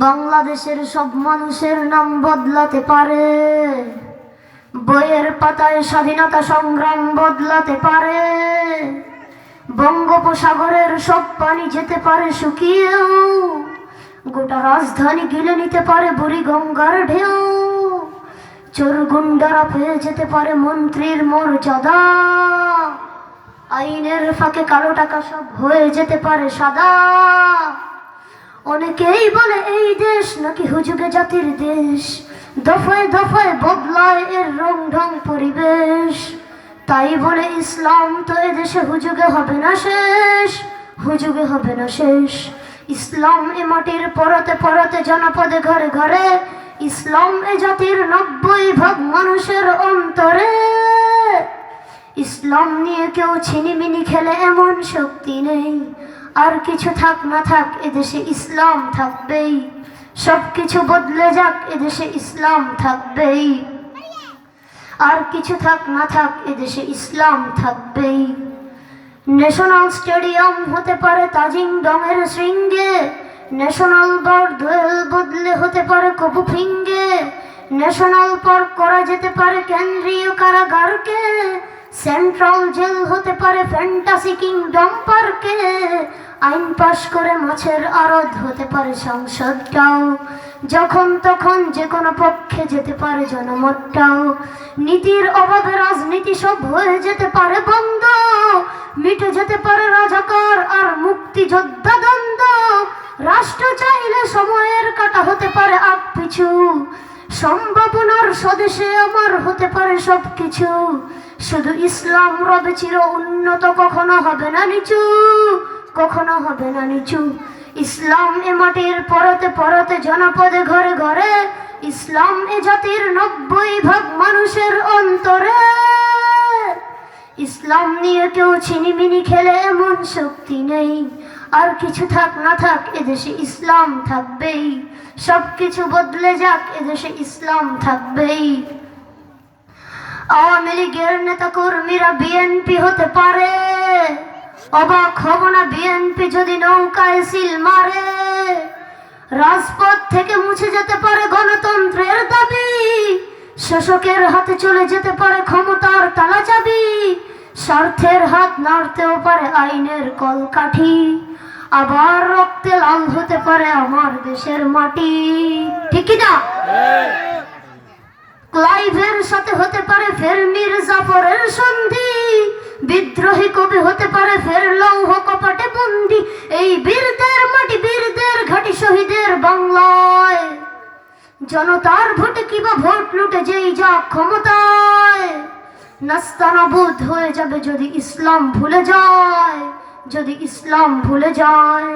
বাংলাদেশের সব মানুষের নাম বদলাতে পারে, বইয়ের পাতায় স্বাধীনতা সংগ্রাম বদলাতে পারে, বঙ্গোপসাগরের সব পানি যেতে পারে শুকিয়েও, গোটা রাজধানী গিলে নিতে পারে বুড়িগঙ্গার ঢেউ, চোর গুন্ডারা পেয়ে যেতে পারে মন্ত্রীর মর্যাদা, আইনের ফাঁকে কালো টাকা সব হয়ে যেতে পারে সাদা। অনেকেই বলে এই দেশ নাকি হুজুগে জাতির দেশ, দফায় দফায় বদলায় এর রং ঢং পরিবেশ। তাই বলে ইসলাম তো এদেশে হুজুগে হবে না শেষ, হুজুগে হবে না শেষ। ইসলাম এ মাটির পরতে পরতে জনপদে ঘরে ঘরে, ইসলাম এ জাতির 90% মানুষের অন্তরে। ইসলাম নিয়ে কেউ ছিনিমিনি খেলে এমন শক্তি নেই, আর কিছু থাক না থাক এদেশে ইসলাম থাকবেই, সব কিছু বদলে যাক এদেশে ইসলাম থাকবেই, আর কিছু থাক না থাক এদেশে ইসলাম থাকবেই। ন্যাশনাল স্টেডিয়াম হতে পারে তাজিং ডংয়ের শৃঙ্গে, ন্যাশনাল বার্ড দোয়েল বদলে হতে পারে কপু ফিঙ্গে, ন্যাশনাল পার্ক করা যেতে পারে কেন্দ্রীয় কারাগারকে, সেন্ট্রাল জেল হতে পারে ফ্যান্টাসি কিংডম পার্কে, আইন পাশ করে মাছের আড়ত হতে পারে সংসদটাও, যখন তখন যে কোনো পক্ষে যেতে পারে জনমতটাও। নীতির অভাবে রাজনীতি সব হয়ে যেতে পারে বন্ধ, মিটে যেতে পারে রাজাকার আর মুক্তিযোদ্ধা দ্বন্দ্ব, রাষ্ট্র চাইলে সময়ের কাটা হতে পারে আগ পিছু, সম্ভাবনার স্বদেশে আমার হতে পারে সবকিছু। শুধু ইসলাম রবে চির উন্নত, কখনো হবে না নিচু, কখনো হবে না নিচু। ইসলাম এ মাটির পরতে পরতে জনপদে ঘরে ঘরে, ইসলাম এ জাতির 90% মানুষের অন্তরে। ইসলাম নিয়ে কেউ ছিনিমিনি খেলে এমন শক্তি নেই, আর কিছু থাক না থাক এদেশে ইসলাম থাকবেই, সব কিছু বদলে যাক এদেশে ইসলাম থাকবেই। আওয়ামী লীগের নেতা কর্মীরা বিএনপি হতে পারে, অবাক হব না বিএনপি যদি নৌকায় সিল মারে, রাজপথ থেকে মুছে যেতে পারে গণতন্ত্রের দাবি, শাসকের হাতে চলে যেতে পারে ক্ষমতার তালা চাবি, স্বার্থের হাত নাড়তেও পারে আইনের কলকাঠি, আবার রক্তে লাল হতে পারে আমার দেশের মাটি। ঠিক না? ক্লাইভের সাথে হতে পারে ফের মির্জাফরের সন্ধি, বিদ্রোহী কবি হতে পারে ফের লৌহ কপাটে বন্দি। এই বীরদের মাটি, বীরদের ঘাটি, শহীদের বাংলায়, জনতার ভোটে কিবা ভোট লুটে যেই যা ক্ষমতায়, নাস্তানাবুদ হয়ে যাবে যদি ইসলাম ভুলে যায়, যদি ইসলাম ভুলে যায়।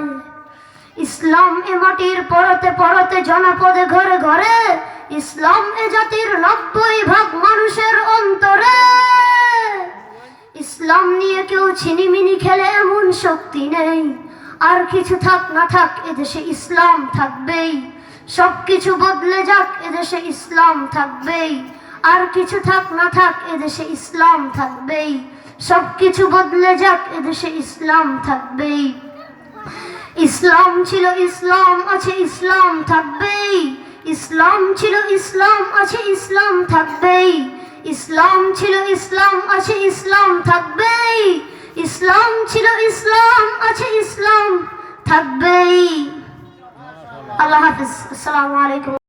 ইসলাম এ মাটির পরতে পরতে জনপদে ঘরে ঘরে, ইসলাম এ জাতির 90% মানুষের অন্তরে। ইসলাম নিয়ে কেউ ছিনিমিনি খেলে এমন শক্তি নেই, আর কিছু থাক না থাক এদেশে ইসলাম থাকবেই, সব কিছু বদলে যাক এদেশে ইসলাম থাকবেই, আর কিছু থাক না থাক এদেশে ইসলাম থাকবেই, সব কিছু বদলে যাক এদেশে ইসলাম থাকবেই। ইসলাম ছিল ইসলাম আছে ইসলাম থাকবেই, ইসলাম ছিল ইসলাম আছে ইসলাম থাকবেই, ইসলাম ছিল ইসলাম আছে ইসলাম থাকবেই, ইসলাম ছিল ইসলাম আছে ইসলাম থাকবেই। আল্লাহ হাফিজ। আসসালামু আলাইকুম।